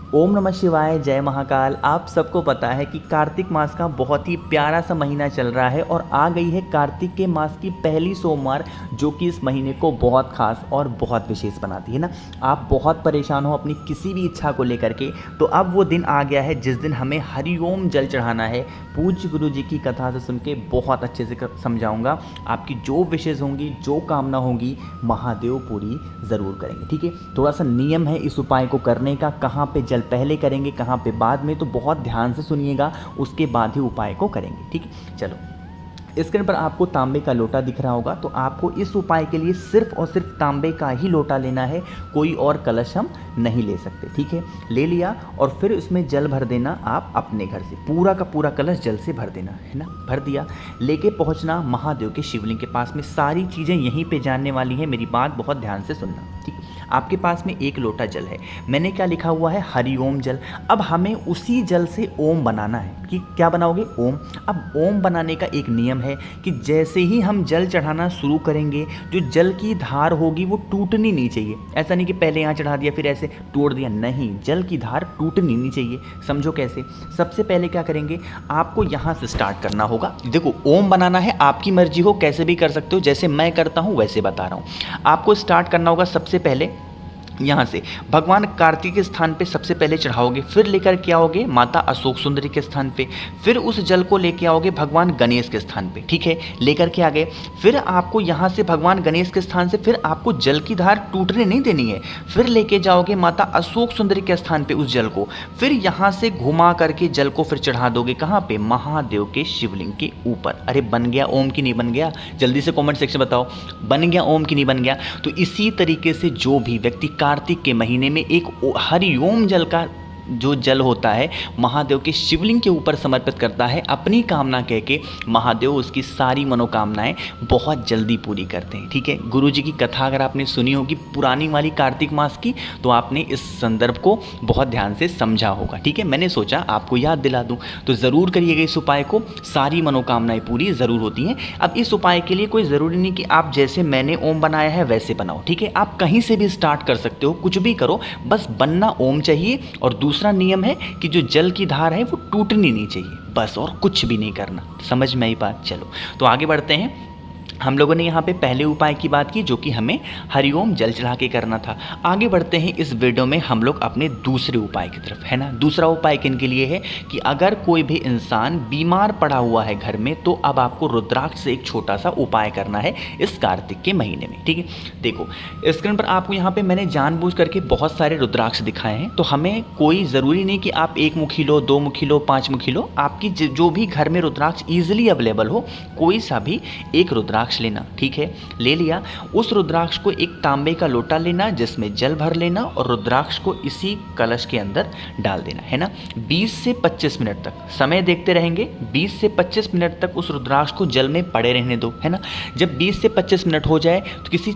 ओम नमः शिवाय, जय महाकाल। आप सबको पता है कि कार्तिक मास का बहुत ही प्यारा सा महीना चल रहा है और आ गई है कार्तिक के मास की पहली सोमवार, जो कि इस महीने को बहुत खास और बहुत विशेष बनाती है ना। आप बहुत परेशान हो अपनी किसी भी इच्छा को लेकर के, तो अब वो दिन आ गया है जिस दिन हमें हरिओम जल चढ़ाना है। पूज्य गुरु जी की कथा से सुन के बहुत अच्छे से समझाऊंगा। आपकी जो विशेष होंगी, जो कामना होगी, महादेव पूरी ज़रूर करेंगे। ठीक है, थोड़ा सा नियम है इस उपाय को करने का, कहाँ पे जल पहले करेंगे, कहाँ पे बाद में, तो बहुत ध्यान से सुनिएगा, उसके बाद ही उपाय को करेंगे। ठीक है, चलो। स्क्रीन पर आपको तांबे का लोटा दिख रहा होगा, तो आपको इस उपाय के लिए सिर्फ और सिर्फ तांबे का ही लोटा लेना है, कोई और कलश हम नहीं ले सकते। ठीक है, ले लिया और फिर उसमें जल भर देना। आप अपने घर से पूरा का पूरा कलश जल से भर देना है ना। भर दिया, लेके पहुंचना महादेव के शिवलिंग के पास में। सारी चीज़ें यहीं पे जानने वाली हैं, मेरी बात बहुत ध्यान से सुनना। ठीक है, आपके पास में एक लोटा जल है, मैंने क्या लिखा हुआ है, हरिओम जल। अब हमें उसी जल से ओम बनाना है। कि क्या बनाओगे, ओम। अब ओम बनाने का एक नियम है कि जैसे ही हम जल चढ़ाना शुरू करेंगे, जो जल की धार होगी वो टूटनी नहीं चाहिए। ऐसा नहीं कि पहले यहाँ चढ़ा दिया फिर ऐसे तोड़ दिया, नहीं, जल की धार टूटनी नहीं चाहिए। समझो कैसे। सबसे पहले क्या करेंगे, आपको यहाँ से स्टार्ट करना होगा। देखो, ओम बनाना है, आपकी मर्जी हो, कैसे भी कर सकते हो, जैसे मैं करता हूँ वैसे बता रहा हूँ। आपको स्टार्ट करना होगा सबसे पहले यहाँ से भगवान कार्तिक के स्थान पे सबसे पहले चढ़ाओगे, फिर लेकर के आओगे माता अशोक सुंदरी के स्थान पे, फिर उस जल को लेके आओगे भगवान गणेश के स्थान पे। ठीक है, लेकर के आ गए। फिर आपको यहाँ से भगवान गणेश के स्थान से फिर आपको जल की धार टूटने नहीं देनी है, फिर लेके जाओगे माता अशोक सुंदरी के स्थान पे उस जल को, फिर यहाँ से घुमा करके जल को फिर चढ़ा दोगे कहाँ पे, महादेव के शिवलिंग के ऊपर। अरे बन गया ओम की नहीं बन गया, जल्दी से कमेंट सेक्शन बताओ, बन गया ओम की नहीं बन गया। तो इसी तरीके से जो भी व्यक्ति कार्तिक के महीने में एक हरिओम जल का जो जल होता है महादेव के शिवलिंग के ऊपर समर्पित करता है, अपनी कामना कह के, महादेव उसकी सारी मनोकामनाएं बहुत जल्दी पूरी करते हैं। ठीक है, गुरु जी की कथा अगर आपने सुनी होगी पुरानी वाली कार्तिक मास की, तो आपने इस संदर्भ को बहुत ध्यान से समझा होगा। ठीक है, मैंने सोचा आपको याद दिला दूं, तो ज़रूर करिएगा इस उपाय को, सारी मनोकामनाएं पूरी ज़रूर होती हैं। अब इस उपाय के लिए कोई ज़रूरी नहीं कि आप जैसे मैंने ओम बनाया है वैसे बनाओ। ठीक है, आप कहीं से भी स्टार्ट कर सकते हो, कुछ भी करो, बस बनना ओम चाहिए। और दूसरा नियम है कि जो जल की धार है वो टूटनी नहीं चाहिए, बस, और कुछ भी नहीं करना। समझ में आई बात। चलो, तो आगे बढ़ते हैं। हम लोगों ने यहाँ पे पहले उपाय की बात की, जो कि हमें हरिओम जल चढ़ा के करना था। आगे बढ़ते हैं इस वीडियो में हम लोग अपने दूसरे उपाय की तरफ, है ना। दूसरा उपाय किन के लिए है कि अगर कोई भी इंसान बीमार पड़ा हुआ है घर में, तो अब आपको रुद्राक्ष से एक छोटा सा उपाय करना है इस कार्तिक के महीने में। ठीक है, देखो स्क्रीन पर आपको यहाँ पे मैंने जानबूझ करके बहुत सारे रुद्राक्ष दिखाए हैं। तो हमें कोई ज़रूरी नहीं कि आप 1 मुखी लो, 2 मुखी लो, 5 मुखी लो, आपकी जो भी घर में रुद्राक्ष ईजिली अवेलेबल हो, कोई सा भी एक रुद्राक्ष लेना। ठीक है, ले लिया। उस रुद्राक्ष को एक तांबे का लोटा लेना, जिसमें जल भर लेना और रुद्राक्ष को इसी कलश के अंदर डाल देना, है ना। 20 से 25 मिनट तक समय देखते रहेंगे, 20 से 25 मिनट तक उस रुद्राक्ष को जल में पड़े रहने दो, है ना। जब 20 से 25 मिनट हो जाए तो किसी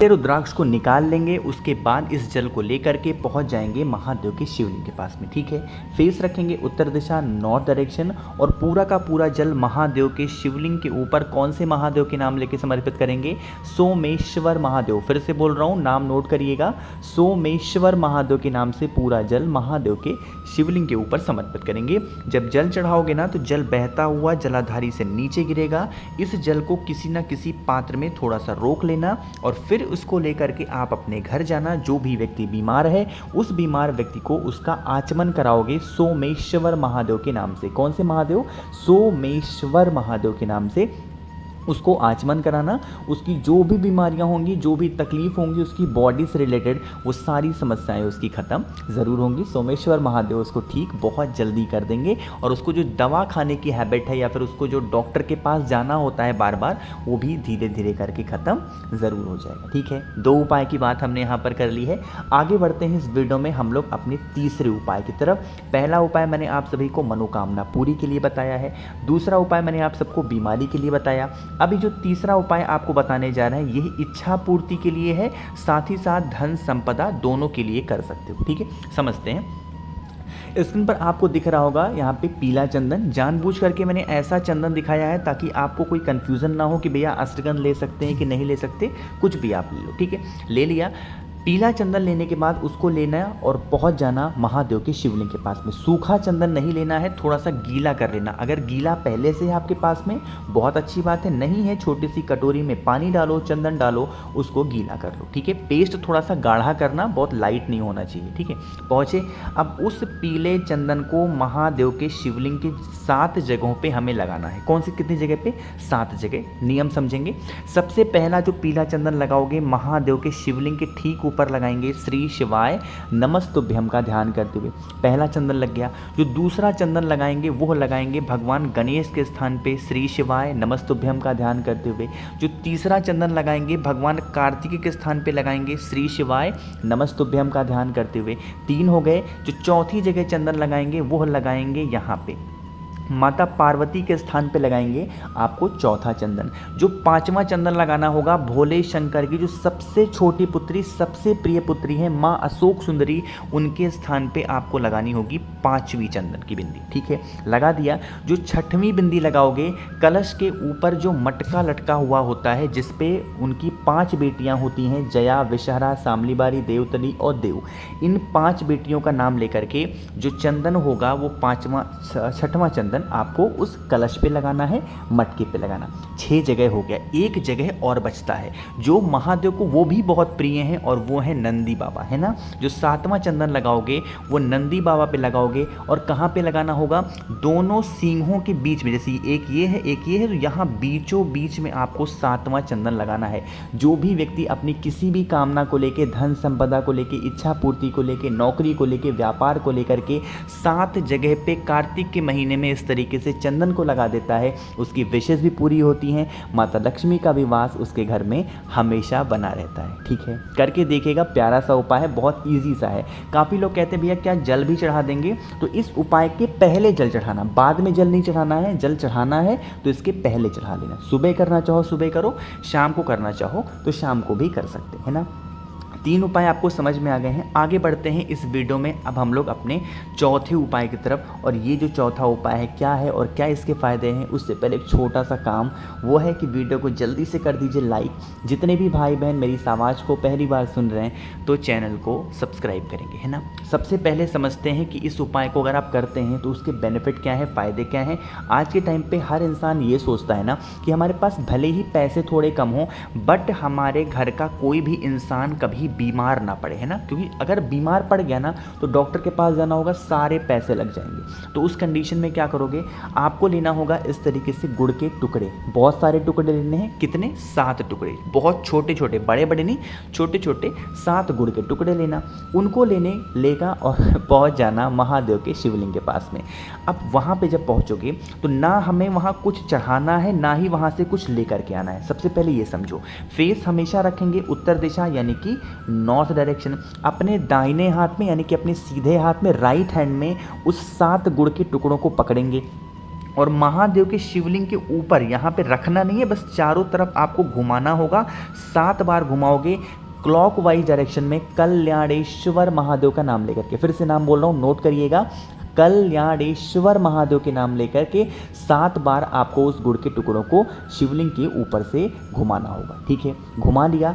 रुद्राक्ष को निकाल लेंगे। उसके बाद इस जल को लेकर के पहुंच जाएंगे महादेव के शिवलिंग के पास में। ठीक है, फेस रखेंगे उत्तर दिशा, नॉर्थ डायरेक्शन, और पूरा का पूरा जल महादेव के शिवलिंग के ऊपर कौन से महादेव के नाम लेके समर्पित करेंगे, सोमेश्वर महादेव। फिर से बोल रहा हूँ, नाम नोट करिएगा, सोमेश्वर महादेव के नाम से पूरा जल महादेव के शिवलिंग के ऊपर समर्पित करेंगे। जब जल चढ़ाओगे ना, तो जल बहता हुआ जलाधारी से नीचे गिरेगा। इस जल को किसी न किसी पात्र में थोड़ा सा रोक लेना और फिर उसको लेकर के आप अपने घर जाना। जो भी व्यक्ति बीमार है, उस बीमार व्यक्ति को उसका आचमन कराओगे सोमेश्वर महादेव के नाम से। कौन से महादेव, सोमेश्वर महादेव के नाम से उसको आचमन कराना। उसकी जो भी बीमारियां होंगी, जो भी तकलीफ होंगी उसकी बॉडी से रिलेटेड, वो सारी समस्याएं उसकी ख़त्म ज़रूर होंगी। सोमेश्वर महादेव उसको ठीक बहुत जल्दी कर देंगे और उसको जो दवा खाने की हैबिट है या फिर उसको जो डॉक्टर के पास जाना होता है बार बार, वो भी धीरे धीरे करके ख़त्म ज़रूर हो जाएगा। ठीक है, 2 उपाय की बात हमने यहाँ पर कर ली है। आगे बढ़ते हैं इस वीडियो में हम लोग अपने तीसरे उपाय की तरफ। पहला उपाय मैंने आप सभी को मनोकामना पूरी के लिए बताया है, दूसरा उपाय मैंने आप सबको बीमारी के लिए बताया। अभी जो तीसरा उपाय आपको बताने जा रहे हैं, यही इच्छा पूर्ति के लिए है, साथ ही साथ धन संपदा दोनों के लिए कर सकते हो। ठीक है, समझते हैं। स्क्रीन पर आपको दिख रहा होगा यहाँ पे पीला चंदन। जानबूझ करके मैंने ऐसा चंदन दिखाया है ताकि आपको कोई कंफ्यूजन ना हो कि भैया अष्टगंध ले सकते हैं कि नहीं ले सकते, कुछ भी आप ले लो। ठीक है, ले लिया। पीला चंदन लेने के बाद उसको लेना और पहुंच जाना महादेव के शिवलिंग के पास में। सूखा चंदन नहीं लेना है, थोड़ा सा गीला कर लेना। अगर गीला पहले से है आपके पास में बहुत अच्छी बात है, नहीं है छोटी सी कटोरी में पानी डालो, चंदन डालो, उसको गीला कर लो, ठीक है। पेस्ट थोड़ा सा गाढ़ा करना, बहुत लाइट नहीं होना चाहिए, ठीक है। पहुँचे, अब उस पीले चंदन को महादेव के शिवलिंग के 7 जगहों पे हमें लगाना है। कौन सी कितनी जगह पे? 7 जगह। नियम समझेंगे। सबसे पहला जो पीला चंदन लगाओगे महादेव के शिवलिंग के ठीक ऊपर लगाएंगे श्री शिवाय नमस्तुभ्यम का ध्यान करते हुए, पहला चंदन लग गया। जो दूसरा चंदन लगाएंगे वो लगाएंगे भगवान गणेश के स्थान पे श्री शिवाय नमस्तुभ्यम का ध्यान करते हुए। जो तीसरा चंदन लगाएंगे भगवान कार्तिकेय के स्थान पे लगाएंगे श्री शिवाय नमस्तुभ्यम का ध्यान करते हुए। 3 हो गए। जो चौथी जगह चंदन लगाएंगे वो लगाएंगे यहाँ पे माता पार्वती के स्थान पे लगाएंगे आपको चौथा चंदन। जो 5वां चंदन लगाना होगा भोले शंकर की जो सबसे छोटी पुत्री, सबसे प्रिय पुत्री है माँ अशोक सुंदरी, उनके स्थान पे आपको लगानी होगी 5वीं चंदन की बिंदी, ठीक है। लगा दिया। जो 6वीं बिंदी लगाओगे कलश के ऊपर जो मटका लटका हुआ होता है जिसपे उनकी 5 बेटियां होती हैं, जया, विषहरा, सामलीबारी, देवतली और देव। इन 5 बेटियों का नाम लेकर के जो चंदन होगा वो 6वां चंदन आपको उस कलश पे लगाना है, मटके पे लगाना। 6 जगह हो गया। एक जगह और बचता है जो महादेव को वो भी बहुत प्रिय है और वो है नंदी बाबा, है ना। जो 7वां चंदन लगाओगे वो नंदी बाबा पे लगाओगे और कहाँ पे लगाना होगा? दोनों सींगों के बीच में, जैसे एक ये है एक ये है, तो यहाँ बीचों बीच में आपको 7वां चंदन लगाना है। जो भी व्यक्ति अपनी किसी भी कामना को लेके, धन संपदा को लेके, इच्छा पूर्ति को लेके, नौकरी को लेके, व्यापार को लेकर के 7 जगह पे कार्तिक के महीने में तरीके से चंदन को लगा देता है, उसकी विशेष भी पूरी होती हैं। माता लक्ष्मी का भी वास उसके घर में हमेशा बना रहता है, ठीक है। करके देखिएगा, प्यारा सा उपाय है, बहुत इजी सा है। काफ़ी लोग कहते हैं भैया क्या जल भी चढ़ा देंगे? तो इस उपाय के पहले जल चढ़ाना, बाद में जल नहीं चढ़ाना है। जल चढ़ाना है तो इसके पहले चढ़ा लेना। सुबह करना चाहो सुबह करो, शाम को करना चाहो तो शाम को भी कर सकते हैं ना। 3 उपाय आपको समझ में आ गए हैं। आगे बढ़ते हैं इस वीडियो में। अब हम लोग अपने चौथे उपाय की तरफ। और ये जो चौथा उपाय है क्या है और क्या इसके फ़ायदे हैं, उससे पहले एक छोटा सा काम वो है कि वीडियो को जल्दी से कर दीजिए लाइक। जितने भी भाई बहन मेरी इस आवाज़ को पहली बार सुन रहे हैं तो चैनल को सब्सक्राइब करेंगे, है ना। सबसे पहले समझते हैं कि इस उपाय को अगर आप करते हैं तो उसके बेनिफिट क्या है, फ़ायदे क्या हैं। आज के टाइम पर हर इंसान ये सोचता है ना कि हमारे पास भले ही पैसे थोड़े कम हों बट हमारे घर का कोई भी इंसान कभी बीमार ना पड़े, है ना। क्योंकि अगर बीमार पड़ गया ना तो डॉक्टर के पास जाना होगा, सारे पैसे लग जाएंगे। तो उस कंडीशन में क्या करोगे, आपको लेना होगा इस तरीके से गुड़ के टुकड़े। बहुत सारे टुकड़े लेने हैं। कितने? 7 टुकड़े। बहुत छोटे छोटे, बड़े बड़े नहीं, छोटे छोटे 7 गुड़ के टुकड़े लेना। उनको लेगा और पहुंच जाना महादेव के शिवलिंग के पास में। अब वहाँ पे जब पहुँचोगे तो ना हमें वहाँ कुछ चढ़ाना है ना ही वहाँ से कुछ लेकर के आना है। सबसे पहले ये समझो, फेस हमेशा रखेंगे उत्तर दिशा यानी कि नॉर्थ डायरेक्शन। अपने दाहिने हाथ में यानी कि अपने सीधे हाथ में, राइट हैंड में उस 7 गुड़ के टुकड़ों को पकड़ेंगे और महादेव के शिवलिंग के ऊपर यहाँ पे रखना नहीं है, बस चारों तरफ आपको घुमाना होगा। 7 बार घुमाओगे क्लॉकवाइज डायरेक्शन में, कल्याणेश्वर महादेव का नाम लेकर के। फिर से नाम बोल रहा हूँ, नोट करिएगा, कल्याणेश्वर महादेव के नाम लेकर के 7 बार आपको उस गुड़ के टुकड़ों को शिवलिंग के ऊपर से घुमाना होगा, ठीक है। घुमा लिया,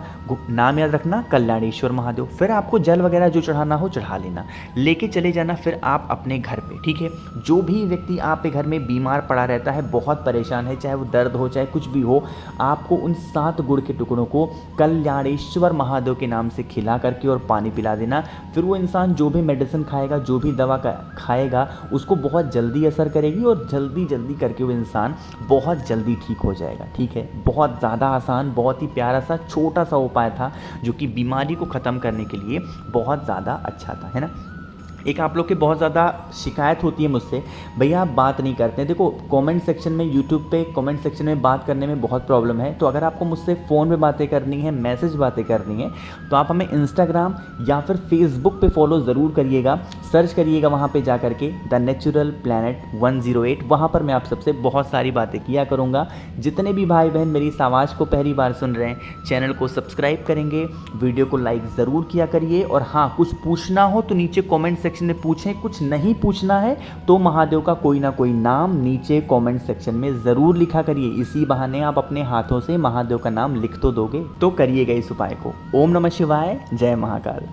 नाम याद रखना कल्याणेश्वर महादेव। फिर आपको जल वगैरह जो चढ़ाना हो चढ़ा लेना, लेके चले जाना फिर आप अपने घर पे, ठीक है। जो भी व्यक्ति आपके घर में बीमार पड़ा रहता है, बहुत परेशान है, चाहे वो दर्द हो चाहे कुछ भी हो, आपको उन 7 गुड़ के टुकड़ों को कल्याणेश्वर महादेव के नाम से खिला करके और पानी पिला देना। फिर वो इंसान जो भी मेडिसिन खाएगा, जो भी दवा खाएगा, उसको बहुत जल्दी असर करेगी और जल्दी जल्दी करके वो इंसान बहुत जल्दी ठीक हो जाएगा, ठीक है। बहुत ज़्यादा आसान, बहुत ही प्यारा सा छोटा सा उपाय था जो कि बीमारी को ख़त्म करने के लिए बहुत ज़्यादा अच्छा था, है ना। एक आप लोग के बहुत ज़्यादा शिकायत होती है मुझसे, भैया आप बात नहीं करते हैं। देखो कमेंट सेक्शन में, यूट्यूब पे कमेंट सेक्शन में बात करने में बहुत प्रॉब्लम है। तो अगर आपको मुझसे फ़ोन पे बातें करनी है, मैसेज बातें करनी है, तो आप हमें इंस्टाग्राम या फिर फेसबुक पे फॉलो ज़रूर करिएगा। सर्च करिएगा वहाँ पे जा करके द नेचुरल प्लैनेट 108। वहाँ पर मैं आप सबसे बहुत सारी बातें किया करूँगा। जितने भी भाई बहन मेरी इस आवाज़ को पहली बार सुन रहे हैं, चैनल को सब्सक्राइब करेंगे, वीडियो को लाइक ज़रूर किया करिए। और हाँ, कुछ पूछना हो तो नीचे कॉमेंट सेक्शन में पूछें। कुछ नहीं पूछना है तो महादेव का कोई ना कोई नाम नीचे कमेंट सेक्शन में ज़रूर लिखा करिए। इसी बहाने आप अपने हाथों से महादेव का नाम लिख तो दोगे। तो करिएगा इस उपाय को। ओम नमः शिवाय, जय महाकाल।